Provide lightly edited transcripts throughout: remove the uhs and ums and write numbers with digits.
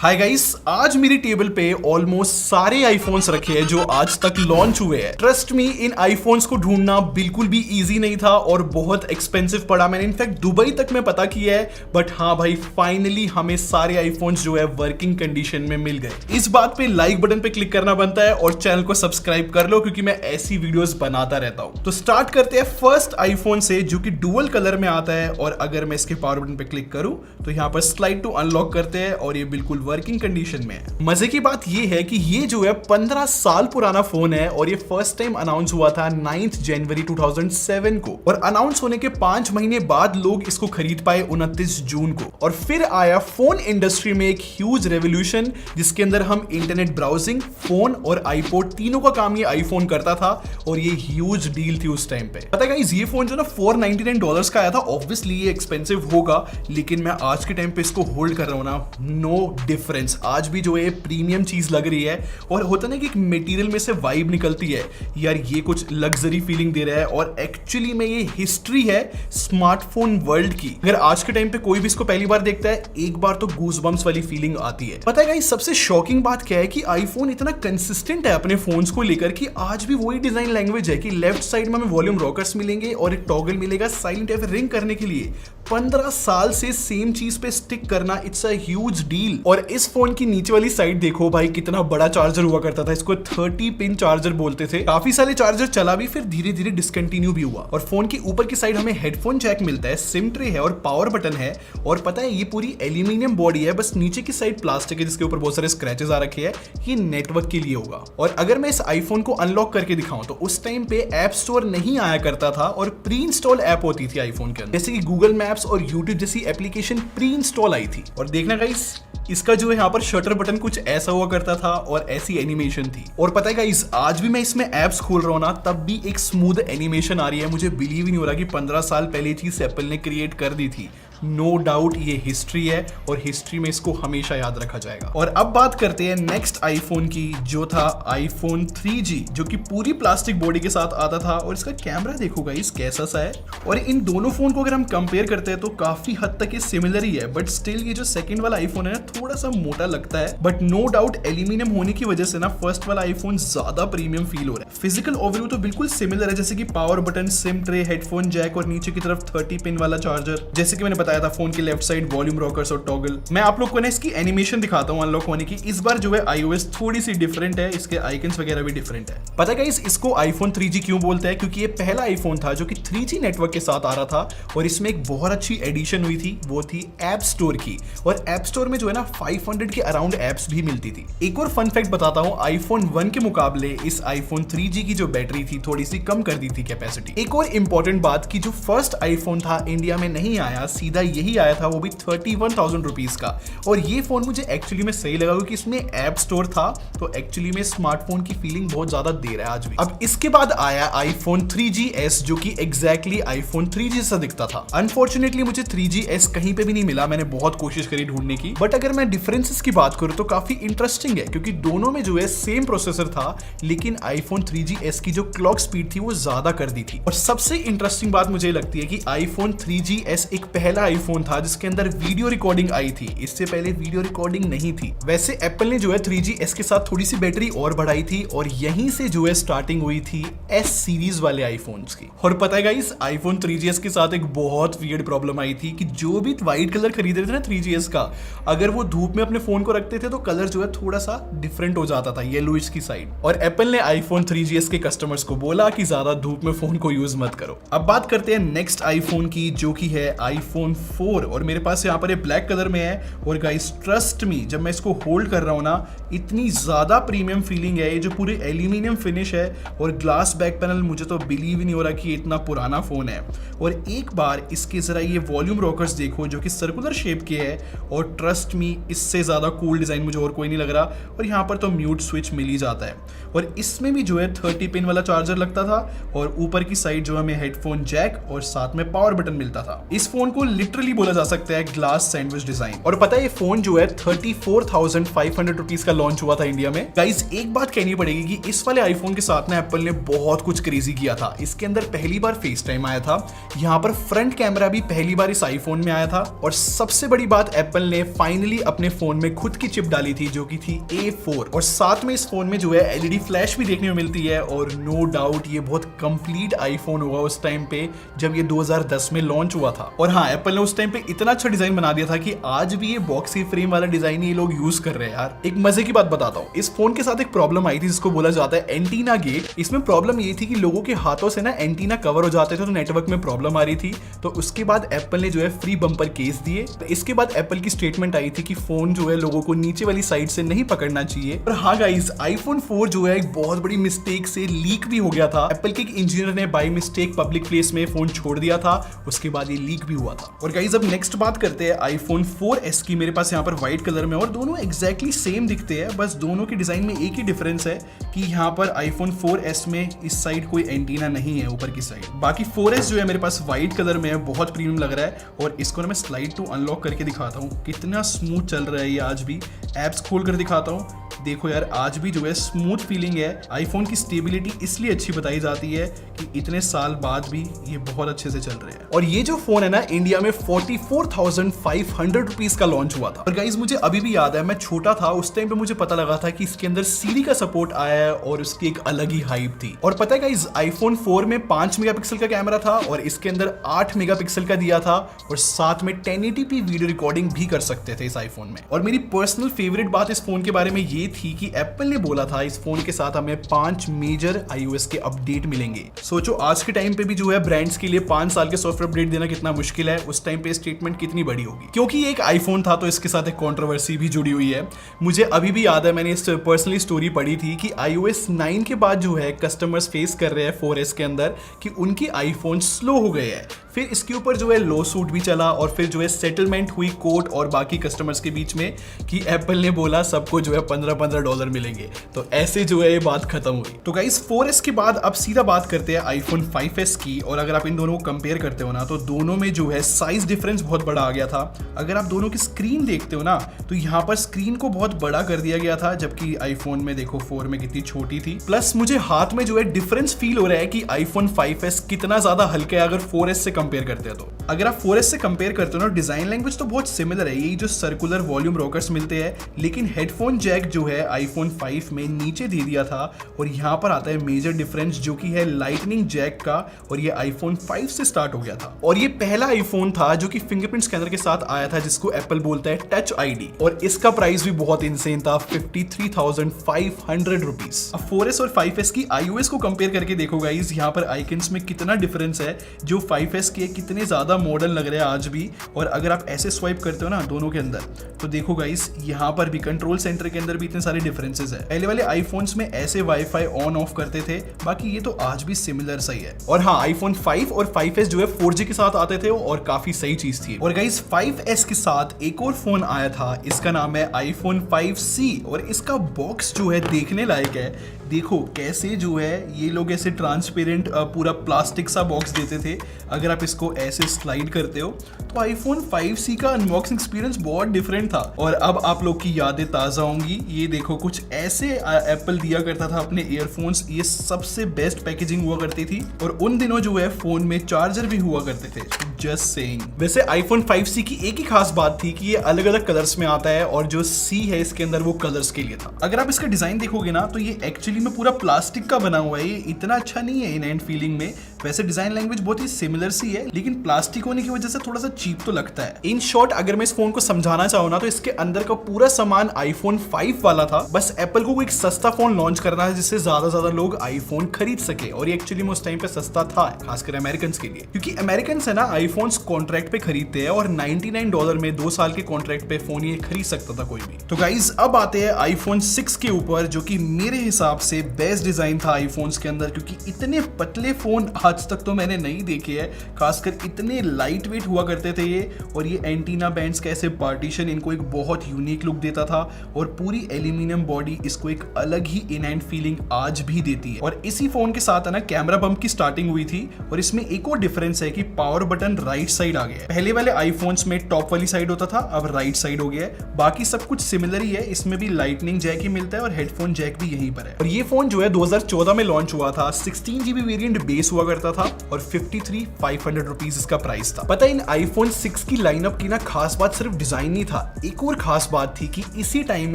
Hi guys, आज मेरी table पे ऑलमोस्ट सारे आईफोन्स रखे हैं जो आज तक लॉन्च हुए हैं। ट्रस्ट मी, इन आईफोन्स को ढूंढना बिल्कुल भी इजी नहीं था और बहुत एक्सपेंसिव पड़ा। मैंने इनफैक्ट दुबई तक में पता किया है, बट हाँ भाई, फाइनली हमें सारे आईफोन्स जो है वर्किंग कंडीशन में मिल गए। इस बात पे लाइक बटन पे क्लिक करना बनता है और चैनल को सब्सक्राइब कर लो क्योंकि मैं ऐसी वीडियोस बनाता रहता हूँ। तो स्टार्ट करते हैं फर्स्ट आईफोन से जो कि डुअल कलर में आता है। और अगर मैं इसके पावर बटन पे क्लिक करूँ तो यहाँ पर स्लाइड टू अनलॉक करते हैं और ये बिल्कुल वर्किंग कंडीशन में है। मजे की बात ये है कि ये जो है 15 साल पुराना फोन है और ये फर्स्ट टाइम अनाउंस हुआ था 9 जनवरी 2007 को। और अनाउंस होने के 5 महीने बाद लोग इसको खरीद पाए 29 जून को। और फिर आया फोन इंडस्ट्री में एक ह्यूज रेवोल्यूशन जिसके अंदर हम इंटरनेट ब्राउजिंग, फोन और आईपोड तीनों का काम ये आईफोन करता था और ये ह्यूज डील थी उस टाइम पे। पता है गाइस, ये फोन जो ना $499 का आया था। ऑब्वियसली ये एक्सपेंसिव होगा, लेकिन मैं आज के टाइम पे इसको होल्ड कर रहा हूं ना, नो डिफरेंस। आज भी जो है प्रीमियम चीज लग रही है और होता ना कि एक मटेरियल में से वाइब निकलती है यार, ये कुछ लग्जरी फीलिंग दे रहा है। और एक्चुअली में ये हिस्ट्री है स्मार्टफोन वर्ल्ड की। अगर आज के टाइम पे कोई भी इसको पहली बार देखता है, एक बार तो गूज़बम्प्स वाली फीलिंग आती है। पता है गाइस, सबसे शॉकिंग बात क्या है कि आईफोन इतना कंसिस्टेंट है अपने फोन्स को लेकर कि आज भी वही डिजाइन लैंग्वेज है कि लेफ्ट साइड में हमें वॉल्यूम रॉकर्स मिलेंगे और एक टॉगल मिलेगा साइलेंट या फिर रिंग करने के लिए। 15 साल से सेम चीज पे स्टिक करना, इट्स अ ह्यूज डील। और इस फोन की नीचे वाली साइड देखो भाई, कितना बड़ा चार्जर हुआ करता था। इसको 30 पिन चार्जर बोलते थे। काफी सारे चार्जर चला भी, फिर धीरे धीरे डिसकंटिन्यू भी हुआ। और फोन की ऊपर की साइड हमें हेडफोन जैक मिलता है, सिम ट्रे है और पावर बटन है। और पता है, ये पूरी एल्यूमिनियम बॉडी है, बस नीचे की साइड प्लास्टिक है जिसके ऊपर बहुत सारे स्क्रैचेस आ रखे हैं। ये नेटवर्क के लिए होगा। और अगर मैं इस आईफोन को अनलॉक करके दिखाऊं तो उस टाइम पे ऐप स्टोर नहीं आया करता था और प्री इंस्टॉल ऐप होती थी आईफोन के अंदर, जैसे कि गूगल मैप्स और यूट्यूब जैसी एप्लीकेशन प्री इंस्टॉल आई थी। और देखना गाइस, इसका जो है यहाँ पर शटर बटन कुछ ऐसा हुआ करता था और ऐसी एनिमेशन थी। और पता है गाइस, आज भी मैं इसमें एप्स खोल रहा हूँ ना, तब भी एक स्मूथ एनिमेशन आ रही है। मुझे बिलीव ही नहीं हो रहा कि 15 साल पहले ये चीज एप्पल ने क्रिएट कर दी थी। नो डाउट ये हिस्ट्री है और हिस्ट्री में इसको हमेशा याद रखा जाएगा। और अब बात करते हैं नेक्स्ट आईफोन की, जो था आईफोन 3G, जो कि पूरी प्लास्टिक बॉडी के साथ आता था। और इसका कैमरा देखो गाइस कैसा सा है। और इन दोनों फोन को अगर हम कंपेयर करते हैं तो काफी हद तक ये सिमिलर ही है, बट स्टिल ये जो सेकंड वाला आईफोन है ना, थोड़ा सा मोटा लगता है। बट नो डाउट एल्यूमिनियम होने की वजह से ना फर्स्ट वाला आईफोन ज्यादा प्रीमियम फील हो रहा है। फिजिकल ओवरव्यू तो बिल्कुल सिमिलर है, जैसे कि power button, sim tray, headphone jack और नीचे की तरफ 30 पिन वाला चार्जर। जैसे कि मैंने बताया था, फोन की लेफ्ट साइड वॉल्यूम रॉकर्स और टॉगल। मैं आप लोग को ना इसकी एनिमेशन दिखाता हूं अनलॉक होने की। इस बार जो है iOS थोड़ी सी डिफरेंट है, इसके आइकन्स वगैरह भी डिफरेंट है। पता है गाइस, इसको आईफोन 3G क्यों बोलते हैं? क्योंकि ये पहला आईफोन था जो कि 3G नेटवर्क के साथ आ रहा था और इसमें एक बहुत अच्छी एडिशन हुई थी, वो थी ऐप स्टोर की। और ऐप स्टोर में जो है ना 500 के अराउंड एप्स भी मिलती थी। एक और फन फैक्ट बताता हूं, आईफोन 1 के मुकाबले इस आईफोन 3G की जो बैटरी थी थोड़ी सी कम कर दी थी कैपेसिटी। एक और इंपॉर्टेंट बात कि जो फर्स्ट आईफोन था इंडिया में नहीं आया, सीधा यही आया था, वो भी 31,000 रुपीज का। और ये फोन मुझे एक्चुअली में सही लगा क्योंकि इसमें ऐप स्टोर था, तो एक्चुअली में स्मार्टफोन की फीलिंग बहुत ज्यादा दे रहा है आज भी। अब इसके बाद आया आईफोन 3GS, जो कि एग्जैक्टली आईफोन 3G सा दिखता था। अनफॉर्चुनेटली मुझे 3GS कहीं पे भी नहीं मिला, मैंने बहुत कोशिश करी ढूंढने की। बट अगर मैं डिफरेंसेस की बात करूं तो काफी इंटरेस्टिंग है क्योंकि दोनों में जो है सेम प्रोसेसर था, लेकिन आईफोन 3GS की जो क्लॉक स्पीड थी वो ज्यादा कर दी थी। और सबसे इंटरेस्टिंग बात मुझे लगती है कि आईफोन 3GS एक पहला आईफोन था जिसके अंदर वीडियो रिकॉर्डिंग आई थी। इससे पहले वीडियो रिकॉर्डिंग नहीं थी। वैसे एप्पल ने जो है 3GS के साथ थोड़ी सी बैटरी और बढ़ाई थी और यहीं से जो है स्टार्टिंग हुई थी S सीरीज वाले आईफोन्स की। और पता है गाइस, आईफोन 3GS के साथ एक बहुत वियर्ड प्रॉब्लम आई थी कि जो भी व्हाइट कलर खरीद रहे थे ना 3GS का, अगर वो धूप में अपने फोन को रखते थे तो कलर जो है थोड़ा सा डिफरेंट हो जाता था, येलोइश की साइड। और एप्पल ने आईफोन 3GS के कस्टमर्स को बोला कि ज्यादा धूप में फोन को यूज मत करो। अब बात करते हैं नेक्स्ट आईफोन की, जो की है आईफोन 4। और मेरे पास यहाँ पर ये ब्लैक कलर में है। और गाइस ट्रस्ट मी, जब मैं इसको होल्ड कर रहा हूँ ना, इतनी ज्यादा प्रीमियम फीलिंग है। ये जो पूरी एल्यूमिनियम फिनिश है और ग्लास बैक पैनल, मुझे तो बिलीव ही नहीं हो रहा कि ये इतना पुराना फोन है। और एक बार इसके जरा ये वॉल्यूम रॉकर्स देखो जो कि सर्कुलर शेप के है। और ट्रस्ट मी, इससे ज्यादा कूल डिजाइन मुझे और कोई नहीं लग रहा। और यहाँ पर तो म्यूट स्विच मिल ही जाता है। और इसमें भी जो है 30 पिन वाला चार्जर लगता था और ऊपर की साइड जो हमें हेडफोन जैक और साथ में पावर बटन मिलता था। इस फोन को लिटरली बोला जा सकता है ग्लास सैंडविच डिजाइन। और पता है ये फोन जो है 34,500 रुपीज का लॉन्च हुआ था इंडिया में। गाइस एक बात कहनी पड़ेगी कि इस वाले आईफोन के साथ ना एप्पल ने बहुत कुछ क्रेजी किया था। इसके अंदर पहली बार फेस टाइम आया था, यहाँ पर फ्रंट कैमरा भी पहली बार इस आईफोन में आया था, और सबसे बड़ी बात एप्पल ने फाइनली अपने फोन में खुद की चिप डाली थी जो कि थी A4, और साथ में इस फोन में जो है LED फ्लैश भी देखने को मिलती है। और नो डाउट ये बहुत कंप्लीट आईफोन होगा उस टाइम पे जब ये 2010 में लॉन्च हुआ था। और हाँ, एप्पल ने उस टाइम पे इतना अच्छा डिजाइन बना दिया था कि आज भी ये बॉक्सी फ्रेम वाला डिजाइन ये लोग यूज कर रहे हैं यार। एक मजे की बात बताता हूँ, इस फोन के साथ एक प्रॉब्लम आई थी जिसको बोला जाता है एंटीना गेट। इसमें प्रॉब्लम ये थी कि लोगों के हाथों से ना एंटीना कवर हो जाते थे तो नेटवर्क में प्रॉब्लम आ रही थी। तो उसके बाद एप्पल ने जो है फ्री बम्पर केस दिए। तो इसके बाद एप्पल की स्टेटमेंट आई थी कि फोन जो है लोगों को नीचे वाली साइड से नहीं पकड़ना चाहिए। और हाँ गाइस, आईफोन 4 जो है एक बहुत बड़ी मिस्टेक से लीक भी हो गया था। एप्पल के एक इंजीनियर ने बाय मिस्टेक पब्लिक प्लेस में फोन छोड़ दिया था, उसके बाद ये लीक भी हुआ था। और गाइस अब नेक्स्ट बात करते हैं आईफोन 4S की। मेरे पास यहाँ पर व्हाइट कलर में, और दोनों एग्जैक्टली सेम दिखते हैं, बस दोनों के डिजाइन में एक ही डिफरेंस है कि यहाँ पर आईफोन 4S में इस साइड कोई एंटीना नहीं है ऊपर की साइड। बाकी 4S जो है मेरे पास व्हाइट कलर में है, बहुत प्रीमियम लग रहा है। और इसको ना मैं स्लाइड टू अनलॉक करके दिखाता हूँ, कितना स्मूथ चल रहा है ये। आज भी एप्स खोल कर दिखाता हूँ, देखो यार आज भी जो है स्मूथ फीलिंग है। आईफोन की स्टेबिलिटी इसलिए अच्छी बताई जाती है कि इतने साल बाद भी ये बहुत अच्छे से चल रहे हैं। और ये जो फोन है ना इंडिया में 44,500 रुपीज का लॉन्च हुआ था। और गाइज मुझे अभी भी याद है, मैं छोटा था उस टाइम पे, मुझे पता लगा था कि इसके अंदर सीरी का सपोर्ट आया है और उसकी एक अलग ही हाइप थी। और पता है गाइज आईफोन 4 में 5 मेगापिक्सल का कैमरा था और इसके अंदर 8 मेगापिक्सल का दिया था, और साथ में 1080p वीडियो रिकॉर्डिंग भी कर सकते थे इस आईफोन में। और मेरी पर्सनल फेवरेट बात इस फोन के बारे में ये थी कि एप्पल ने बोला था इस फोन के साथ हमें 5 मेजर iOS के अपडेट मिलेंगे। सोचो आज के टाइम पे भी जो है ब्रांड्स के लिए 5 साल के सॉफ्टवेयर अपडेट देना कितना मुश्किल है, उस टाइम पे स्टेटमेंट कितनी बड़ी होगी। क्योंकि ये एक आईफोन था तो इसके साथ एक कंट्रोवर्सी भी जुड़ी हुई है। मुझे अभी भी याद है, मैंने इस पर्सनली स्टोरी पढ़ी थी कि iOS 9 के बाद जो है कस्टमर्स फेस कर रहे हैं 4S के अंदर कि उनकी आईफोन स्लो हो गए हैं। फिर इसके ऊपर जो है लॉ सूट भी चला और फिर जो है सेटलमेंट हुई कोर्ट और बाकी कस्टमर्स के बीच में कि एप्पल ने बोला सबको जो है $15 मिलेंगे। तो ऐसे जो है ये बात खत्म हुई। तो गाइस 4S के बाद अब सीधा बात करते हैं आईफोन 5S की। और अगर आप इन दोनों को कंपेयर करते हो ना तो दोनों में जो है साइज डिफरेंस बहुत बड़ा आ गया था। अगर आप दोनों की स्क्रीन देखते हो ना तो यहाँ पर स्क्रीन को बहुत बड़ा कर दिया गया था, जबकि आईफोन में देखो 4 में कितनी छोटी थी। प्लस मुझे हाथ में जो है डिफरेंस फील हो रहा है कि आईफोन 5S कितना ज्यादा हल्का है अगर 4S से कंपेयर करते हो तो। अगर आप 4S से कंपेयर करते हो ना, डिजाइन लैंग्वेज तो बहुत सिमिलर है, यही जो सर्कुलर वॉल्यूम रॉकर्स मिलते हैं, लेकिन हेडफोन जैक जो है आईफोन 5 में नीचे दे दिया था। और यहाँ पर आता है मेजर डिफरेंस जो कि है लाइटनिंग जैक का, और ये आईफोन 5 से स्टार्ट हो गया था। और ये पहला आईफोन था जो कि फिंगरप्रिंट स्कैनर के साथ आया था जिसको एप्पल बोलता है टच आईडी, और इसका प्राइस भी बहुत इंसेन था, 53,500 रुपीज। अब 4S और 5S की iOS को कंपेयर करके देखो गाइस, यहाँ पर आइकन्स में कितना डिफरेंस है। जो 5S के कितने ज्यादा मॉडर्न लग रहे हैं आज भी, और अगर आप ऐसे स्वाइप करते हो ना दोनों के अंदर तो देखो गाइस यहाँ पर भी कंट्रोल सेंटर के अंदर भी इतने सारे डिफरेंसेस है। पहले वाले आईफोन्स में ऐसे वाईफाई ऑन ऑफ करते थे, बाकी ये तो आज भी सिमिलर सही है। और हाँ, आईफोन 5 और 5S जो है 4G के साथ आते थे और काफी सही चीज थी। और गाइस 5S के साथ एक और फोन आया था, इसका नाम है आईफोन 5C, और इसका बॉक्स जो है देखने लायक है। देखो कैसे जो है ये लोग ऐसे ट्रांसपेरेंट पूरा प्लास्टिक सा बॉक्स देते थे। अगर आप इसको ऐसे स्लाइड करते हो तो आईफोन 5C का अनबॉक्सिंग एक्सपीरियंस बहुत डिफरेंट था। और अब आप लोग की यादें ताज़ा होंगी। ये देखो कुछ ऐसे एप्पल दिया करता था अपने ईयरफोन्स, ये सबसे बेस्ट पैकेजिंग हुआ करती थी। और उन दिनों जो है फोन में चार्जर भी हुआ करते थे, जस्ट सेइंग। वैसे आईफोन 5C की एक ही खास बात थी कि ये अलग अलग कलर्स में आता है, और जो C है इसके अंदर वो कलर्स के लिए था। अगर आप इसका डिजाइन देखोगे ना तो ये एक्चुअली में पूरा प्लास्टिक का बना हुआ है, ये इतना अच्छा नहीं है इन एंड फीलिंग में। वैसे डिजाइन लैंग्वेज बहुत ही सिमिलर सी है, लेकिन प्लास्टिक होने की वजह से थोड़ा सा चीप तो लगता है। इन शॉर्ट अगर मैं इस फोन को समझाना चाहूँ ना तो इसके अंदर का पूरा सामान आईफोन 5 वाला था, बस एप्पल को एक सस्ता फोन लॉन्च करना है जिससे ज्यादा लोग आईफोन खरीद सके। और ये एक्चुअली में उस टाइम पे सस्ता था, खासकर अमेरिकन के लिए, क्योंकि अमेरिकन है ना आईफोन्स कॉन्ट्रैक्ट पे खरीदते हैं और $99 में 2 साल के कॉन्ट्रैक्ट पे फोन ये खरीद सकता था कोई भी। तो गाइज अब आते हैं आईफोन 6 के ऊपर, जो कि मेरे हिसाब से बेस्ट डिजाइन था आईफोन्स के अंदर, क्योंकि इतने पतले फोन आज आज तक तो मैंने नहीं देखे है, खासकर इतने लाइट वेट हुआ करते थे ये, और ये एंटीना बैंड्स का ऐसे पार्टीशन इनको एक बहुत यूनिक लुक देता था, और पूरी एल्यूमिनियम बॉडी इसको एक अलग ही इन हैंड फीलिंग आज भी देती है। और इसी फोन के साथ है ना कैमरा बम्प की स्टार्टिंग हुई थी, और इसमें एक और डिफरेंस है कि पावर बटन राइट साइड आ गया है। पहले वाले आईफोन्स में टॉप वाली साइड होता था, अब राइट साइड हो गया है। बाकी सब कुछ सिमिलर ही है, इसमें भी लाइटनिंग जैक ही मिलता है और हेडफोन जैक भी यहीं पर है। और ये फोन जो है 2014 में लॉन्च हुआ था, 16GB वेरिएंट बेस हुआ करता था, और 53,500 रुपीज इसका प्राइस था। पता है इन आईफोन 6 की लाइनअप की ना खास बात सिर्फ डिजाइन नहीं था, एक और खास बात थी कि इसी टाइम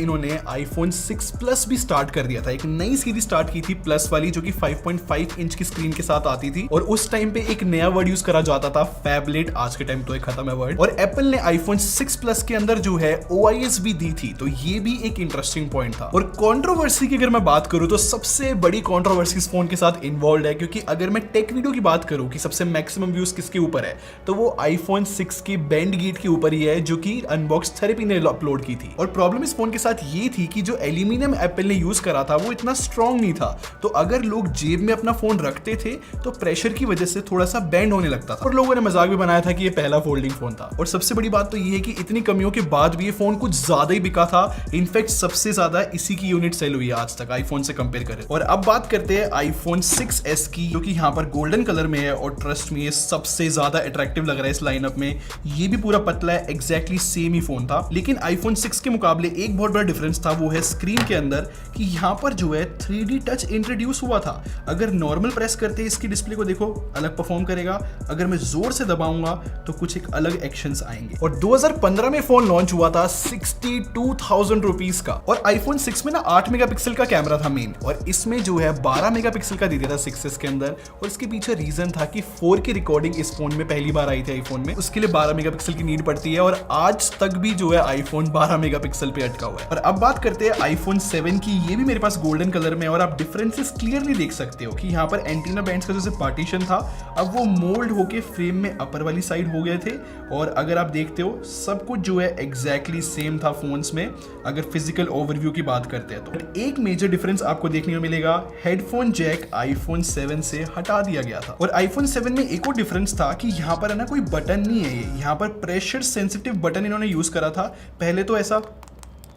इन्होंने आईफोन 6 प्लस भी स्टार्ट कर दिया था। एक नई सीरीज स्टार्ट की थी प्लस वाली, जो कि 5.5 इंच की स्क्रीन के साथ आती थी, और उस टाइम पे एक नया वर्ड यूज करा जाता था, फैबलेट। आज के टाइम तो एक खत्म है वर्ड। और एप्पल ने आईफोन 6 प्लस के अंदर जो है OIS भी दी थी, तो ये भी एक इंटरेस्टिंग पॉइंट था। और कंट्रोवर्सी की अगर मैं बात करूं तो सबसे बड़ी कंट्रोवर्सी इस फोन के साथ इन्वॉल्व है, क्योंकि अगर मैं टेक वीडियो की बात करूं कि सबसे मैक्सिमम व्यूज किसके ऊपर है, तो वो आईफोन 6 के बैंड गेट के ऊपर ही है, जो कि अनबॉक्स थेरेपी ने अपलोड की थी। और प्रॉब्लम इस फोन के साथ ये थी कि जो एल्यूमिनियम एप्पल ने यूज करा था वो इतना स्ट्रॉन्ग नहीं था, तो अगर लोग जेब में अपना फोन रखते थे तो प्रेशर की वजह से थोड़ा सा बैंड होने लगता था, और लोगों ने मजाक भी बनाया था कि ये पहला फोल्डिंग फोन था। और सबसे बड़ी बात तो ये है कि इतनी कमियों के बाद भी ये फोन कुछ ज्यादा ही बिका था। इनफैक्ट सबसे ज्यादा इसी की यूनिट सेल हुई है आज तक आईफोन से कंपेयर करें। और अब बात करते हैं आईफोन 6s की, जो कि यहाँ पर गोल्डन कलर में है, और ट्रस्ट में ये सबसे ज्यादा अट्रैक्टिव लग रहा है इस लाइनअप में। ये भी पूरा पतला है, एग्जैक्टली सेम ही फोन था, लेकिन आईफोन 6 के मुकाबले एक बहुत बड़ा डिफरेंस था, वो है स्क्रीन के अंदर, कि यहाँ पर जो है 3D टच इंट्रोड्यूस हुआ था। अगर नॉर्मल प्रेस करते इसकी डिस्प्ले को देखो अलग परफॉर्म करेगा, अगर मैं जोर से दबाऊंगा तो कुछ एक अलग एक्शंस आएंगे। और 2015 में फोन लॉन्च हुआ था 62,000 रुपीज का, और आईफोन 6 में ना 8 मेगापिक्सल का कैमरा था मेन, और इसमें जो है 12 मेगापिक्सल का दे दिया था 6s के अंदर। और इसके पीछे रीजन था कि 4K रिकॉर्डिंग इस फोन में पहली बार आई थी आईफोन में, उसके लिए 12 मेगापिक्सल की नीड पड़ती है, और आज तक भी जो है आईफोन 12 मेगापिक्सल पे अटका हुआ है। और अब बात करते हैं आईफोन 7 की, ये भी मेरे पास गोल्डन कलर में, और आप डिफरेंसेस क्लियरली देख सकते हो कि यहाँ पर एंटीना बैंड्स का जैसे पार्टीशन था, अब वो मोल्ड होके फ्रेम में अपर वाली साइड हो गए थे। और अगर आप देखते हो सब कुछ जो है एग्जैक्टली सेम था फोन्स में, अगर फिजिकल ओवरव्यू की बात करते हैं तो। एक मेजर डिफरेंस आपको देखने को मिलेगा, हेडफोन जैक आईफोन 7 से हटा दिया गया था। और आईफोन 7 में एक और डिफरेंस था कि यहाँ पर है ना कोई बटन नहीं है, यहाँ पर प्रेशर सेंसिटिव बटन इन्होंने यूज करा था। पहले तो ऐसा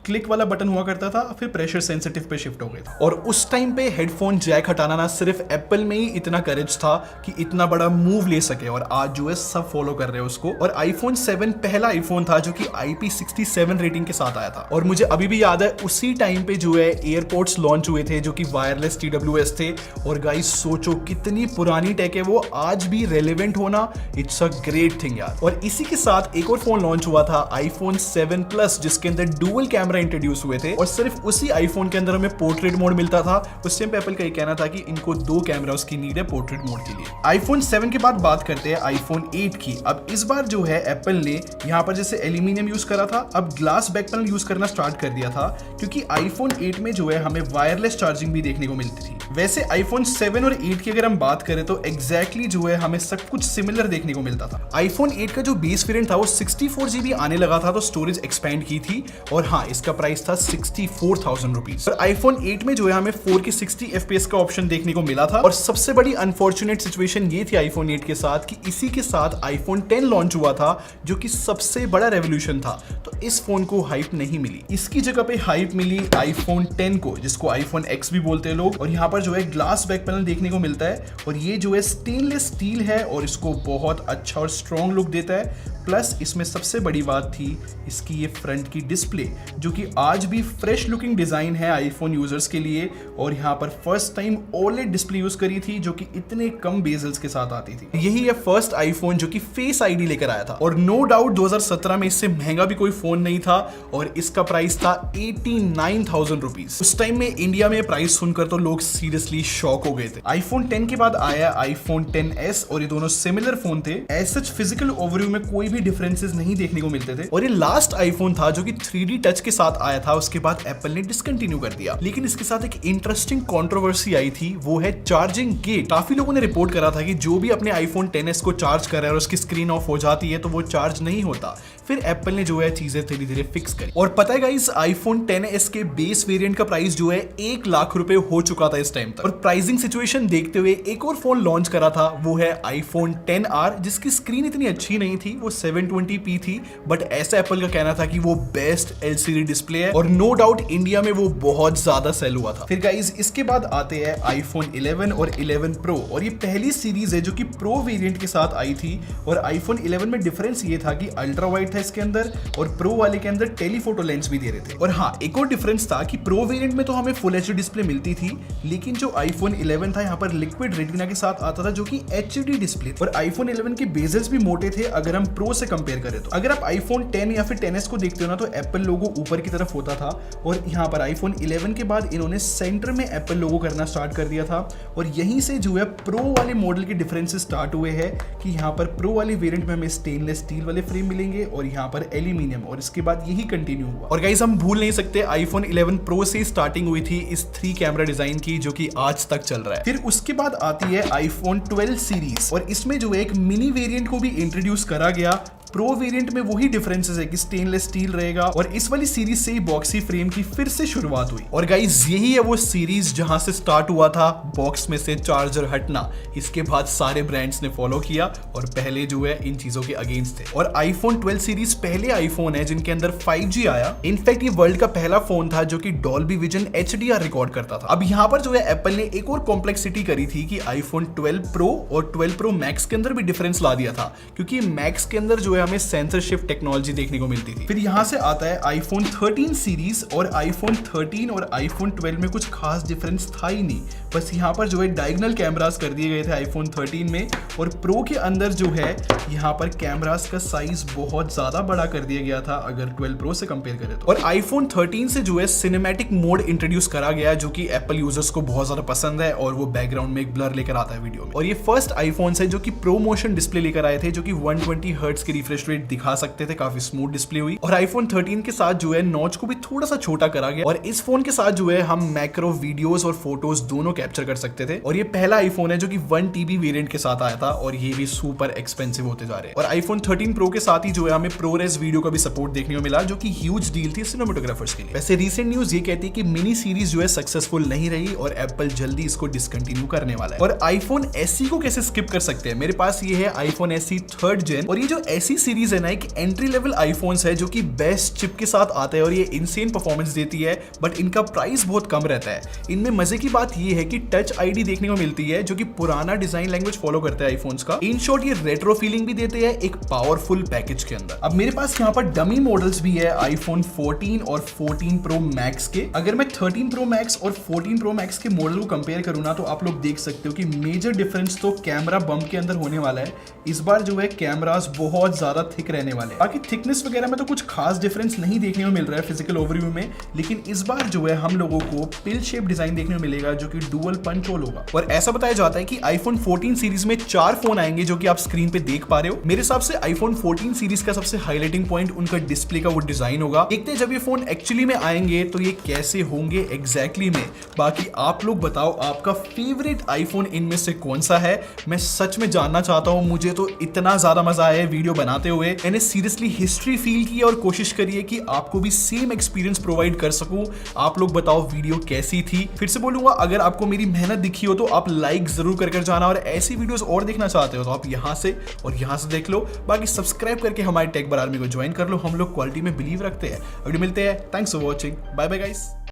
क्लिक वाला बटन हुआ करता था, फिर प्रेशर सेंसिटिव पे शिफ्ट हो गया था। और उस टाइम पे हेडफोन जैक हटाना ना सिर्फ एप्पल में ही इतना करेज था कि इतना बड़ा मूव ले सके, और आज जो है सब फॉलो कर रहे हैं उसको। और आईफोन 7 पहला आईफोन था जो कि IP67 रेटिंग के साथ आया था। और मुझे अभी भी याद है उसी टाइम पे जो है एयरपोर्ट्स लॉन्च हुए थे जो कि वायरलेस TWS थे। और गाइस सोचो कितनी पुरानी टेक है वो, आज भी रेलेवेंट होना, इट्स अ ग्रेट थिंग यार। और इसी के साथ एक और फोन लॉन्च हुआ था आईफोन 7 प्लस, जिसके अंदर डुअल कैमरा इंट्रोड्यूस हुए थे, और सिर्फ उसी आईफोन के अंदर हमें पोर्ट्रेट मोड मिलता था। उस टाइम पे एप्पल का ये कहना था कि इनको 2 कैमरास की नीड है पोर्ट्रेट मोड के लिए। आईफोन 7 के बाद बात करते हैं आईफोन 8 की। अब इस बार जो है एप्पल ने यहाँ पर जैसे एल्यूमिनियम यूज करा था, अब ग्लास बैक पैनल यूज करना स्टार्ट कर दिया था, क्योंकि आईफोन 8 में जो है हमें वायरलेस चार्जिंग भी देखने को मिलती थी। वैसे आईफोन 7 और 8 की अगर हम बात करें तो एग्जैक्टली जो है हमें सब कुछ सिमिलर देखने को मिलता था। आईफोन 8 का जो बेस वेरिएंट था वो 64GB आने लगा था, तो स्टोरेज एक्सपेंड की थी, और हाँ इसका प्राइस था 64,000 रुपीज। और आईफोन 8 में जो है हमें 4K 60 FPS का ऑप्शन देखने को मिला था। और सबसे बड़ी अनफॉर्चुनेट सिचुएशन ये थी आईफोन 8 के साथ कि इसी के साथ आईफोन 10 लॉन्च हुआ था, जो कि सबसे बड़ा रेवोल्यूशन था, तो इस फोन को हाइप नहीं मिली। इसकी जगह पे हाइप मिली आईफोन 10 को, जिसको आईफोन X भी बोलते हैं लोग। और यहाँ पर जो है ग्लास बैक पैनल देखने को मिलता है, और ये जो है स्टेनलेस स्टील है, और इसको बहुत अच्छा और स्ट्रॉन्ग लुक देता है। प्लस इसमें सबसे बड़ी बात थी इसकी ये फ्रंट की डिस्प्ले, जो कि आज भी फ्रेश लुकिंग डिजाइन है आईफोन यूजर्स के लिए। और यहाँ पर first time OLED display use करी थी, जो कि इतने कम बेजल्स के साथ आती थी। यही है फर्स्ट आईफोन जो कि फेस आईडी लेकर आया था। और नो डाउट 2017 में इससे महंगा भी कोई फोन नहीं था, और इसका प्राइस था 89,000 रुपीज। उस टाइम में इंडिया में प्राइस सुनकर तो लोग सीरियसली शॉक हो गए थे। आईफोन 10 के बाद आया आईफोन 10s, और ये दोनों सिमिलर फोन थे। एज सच फिजिकल ओवरव्यू में कोई भी डिफरेंसेस नहीं देखने को मिलते थे। और ये लास्ट आईफोन था जो कि 3D टच के साथ आया था, उसके बाद एप्पल ने डिसकंटिन्यू कर दिया। लेकिन इसके साथ एक इंटरेस्टिंग कंट्रोवर्सी आई थी, वो है चार्जिंग गेट। काफी लोगों ने रिपोर्ट करा था कि जो भी अपने आईफोन XS को चार्ज कर रहा है और उसकी स्क्रीन ऑफ हो जाती है तो वो चार्ज नहीं होता। फिर एप्पल ने जो है चीजें धीरे धीरे फिक्स करी। और पता है गाइस, आईफोन XS के बेस वेरिएंट का प्राइस जो है 1 लाख रुपए हो चुका था इस टाइम तक। और प्राइसिंग सिचुएशन देखते हुए एक और फोन लॉन्च करा था, वो है आईफोन XR, जिसकी स्क्रीन इतनी अच्छी नहीं थी, वो 720p थी, बट ऐसा एप्पल का कहना था कि वो बेस्ट LCD डिस्प्ले है और नो डाउट इंडिया में वो बहुत ज्यादा सेल हुआ था। फिर गाइस इसके बाद आते हैं आईफोन 11 और 11 प्रो, और ये पहली सीरीज है जो कि प्रो वेरिएंट के साथ आई थी। और आईफोन 11 में डिफरेंस ये था कि अल्ट्रा वाइड था इसके अंदर, और प्रो वाले के अंदर टेलीफोटो लेंस भी दे रहे थे। और हाँ, एक और डिफरेंस था कि प्रो वेरिएंट में तो हमें फुल एचडी डिस्प्ले मिलती थी, लेकिन जो आईफोन 11 था यहाँ पर लिक्विड रेटिना के साथ आता था जो कि एचडी डिस्प्ले। और आईफोन 11 के बेजल्स भी मोटे थे अगर हम प्रो से कंपेयर करें तो। अगर आप आईफोन 10 या फिर XS को देखते हो ना, तो एप्पल लोगो ऊपर की तरफ होता था, और यहाँ पर आईफोन 11 के बाद इन्होंने सेंटर में एप्पल लोगो करना स्टार्ट कर दिया था। और यहीं से जो है प्रो वाले मॉडल के डिफरेंसेस स्टार्ट हुए हैं कि यहाँ पर प्रो वाले वेरिएंट में हमें स्टेनलेस स्टील वाले फ्रेम मिलेंगे और यहाँ पर एल्यूमिनियम, और इसके बाद यही कंटिन्यू हुआ। और गाइस हम भूल नहीं सकते, आईफोन 11 प्रो से स्टार्टिंग हुई थी इस 3 कैमरा डिजाइन की, जो कि आज तक चल रहा है। फिर उसके बाद आती है आईफोन 12 सीरीज, और इसमें जो एक मिनी वेरिएंट को भी इंट्रोड्यूस करा गया। प्रो वेरिएंट में वही डिफरेंसेस है कि स्टेनलेस स्टील रहेगा, और इस वाली सीरीज से ही बॉक्सी फ्रेम की फिर से शुरुआत हुई। और गाइस यही है वो सीरीज जहां से स्टार्ट हुआ था बॉक्स में से चार्जर हटना। इसके बाद सारे ब्रांड्स ने फॉलो किया और पहले जो है इन चीजों के अगेंस्ट थे। और आईफोन 12 सीरीज पहले आईफोन है जिनके अंदर 5G आया। इनफैक्ट ये वर्ल्ड का पहला फोन था जो कि डॉल्बी विजन HDR रिकॉर्ड करता था। अब यहाँ पर जो है एप्पल ने एक और कॉम्प्लेक्सिटी करी थी कि आईफोन 12 प्रो और 12 प्रो मैक्स के अंदर भी डिफरेंस ला दिया था, क्योंकि मैक्स के अंदर जो है हमें सेंसर शिफ्ट टेक्नोलॉजी देखने को मिलती थी। फिर यहां से आता है आईफोन 13 सीरीज, और आईफोन 13 और आईफोन 12 में कुछ खास डिफरेंस था ही नहीं, बस यहाँ पर जो है डायगोनल कैमरास कर दिए गए थे आईफोन 13 में, और प्रो के अंदर जो है यहाँ पर कैमरास का साइज बहुत ज्यादा बड़ा कर दिया गया था अगर 12 प्रो से कंपेयर करें तो। और आईफोन 13 से जो है सिनेमैटिक मोड इंट्रोड्यूस करा गया, जो कि एप्पल यूजर्स को बहुत ज्यादा पसंद है, और वो बैकग्राउंड में एक ब्लर लेकर आता है वीडियो में। और ये फर्स्ट आईफोन है जो कि प्रो मोशन डिस्प्ले लेकर आए थे, जो कि 120 हर्ट्ज की रिफ्रेश रेट दिखा सकते थे, काफी स्मूथ डिस्प्ले हुई। और आईफोन 13 के साथ जो है नॉच को भी थोड़ा सा छोटा करा गया, और इस फोन के साथ जो है हम मैक्रो वीडियोस और फोटोज दोनों कैप्चर कर सकते थे। और ये पहला आईफोन है जो कि 1 TB वेरिएंट के साथ आया था, और ये भी सुपर एक्सपेंसिव होते जा रहे हैं। और आईफोन 13 प्रो के साथ ही जो है हमें प्रोरेस वीडियो का भी सपोर्ट देखने को मिला, जो कि ह्यूज डील थी सिनेमेटोग्राफर्स के लिए। वैसे रीसेंट न्यूज ये कहती है कि मिनी सीरीज जो है सक्सेसफुल नहीं रही और एप्पल जल्दी इसको डिसकंटिन्यू करने वाला है। और आईफोन SE को कैसे स्किप कर सकते हैं, मेरे पास ये है आईफोन SE 3rd जेन, और ये जो SE सीरीज है ना, एक एंट्री लेवल आईफोन्स है जो कि बेस्ट चिप के साथ आता है और ये इनसेन परफॉर्मेंस देती है, बट इनका प्राइस बहुत कम रहता है। इनमें मजे की बात ये है कि टच आईडी देखने को मिलती है, जो कि पुराना डिजाइन लैंग्वेज फॉलो करता है आईफोन्स का। इन शॉर्ट ये रेट्रो फीलिंग भी देते हैं एक पावरफुल पैकेज के अंदर। अब मेरे पास यहाँ पर डमी मॉडल्स भी है आईफोन 14 और 14 प्रो मैक्स के। अगर मैं 13 प्रो मैक्स और 14 प्रो मैक्स के मॉडल को कंपेयर करूँ ना, तो आप लोग देख सकते हो कि मेजर डिफरेंस तो कैमरा बम्प के अंदर होने वाला है। इस बार जो है कैमरास बहुत ज्यादा थिक रहने वाले हैं। बाकी थिकनेस वगैरह में तो कुछ खास डिफरेंस नहीं देखने को मिल रहा है फिजिकल ओवरव्यू में, लेकिन इस बार जो है हम लोगों को पिल शेप डिजाइन देखने को मिलेगा, जो कि डुअल पंच होल होगा। और ऐसा बताया जाता है कि आईफोन 14 सीरीज में 4 फोन आएंगे, जो कि आप स्क्रीन पे देख पा रहे हो। मेरे हिसाब से आईफोन 14 सीरीज का सबसे हाईलाइटिंग पॉइंट उनका डिस्प्ले का वो डिजाइन होगा। देखते हैं जब ये फोन एक्चुअली में आएंगे तो ये कैसे होंगे एग्जैक्टली में। बाकी आप लोग बताओ आपका फेवरेट आईफोन इनमें से कौन सा है, मैं सच में जानना चाहता हूं। मुझे तो इतना ज्यादा मजा आया वीडियो बनाते हुए, मैंने सीरियसली हिस्ट्री फील की और कोशिश करी है कि आपको भी सेम एक्सपीरियंस प्रोवाइड कर सकूं। आप लोग बताओ वीडियो कैसी थी। फिर से बोलूंगा, अगर आपको मेरी मेहनत दिखी हो तो आप लाइक जरूर कर जाना, और ऐसी वीडियोस और देखना चाहते हो तो आप यहां से और यहां से देख लो। बाकी सब्सक्राइब करके हमारे टेक बार आर्मी को ज्वाइन कर लो। हम लोग क्वालिटी में बिलीव रखते हैं। अभी मिलते हैं। Thanks for watching. Bye bye guys.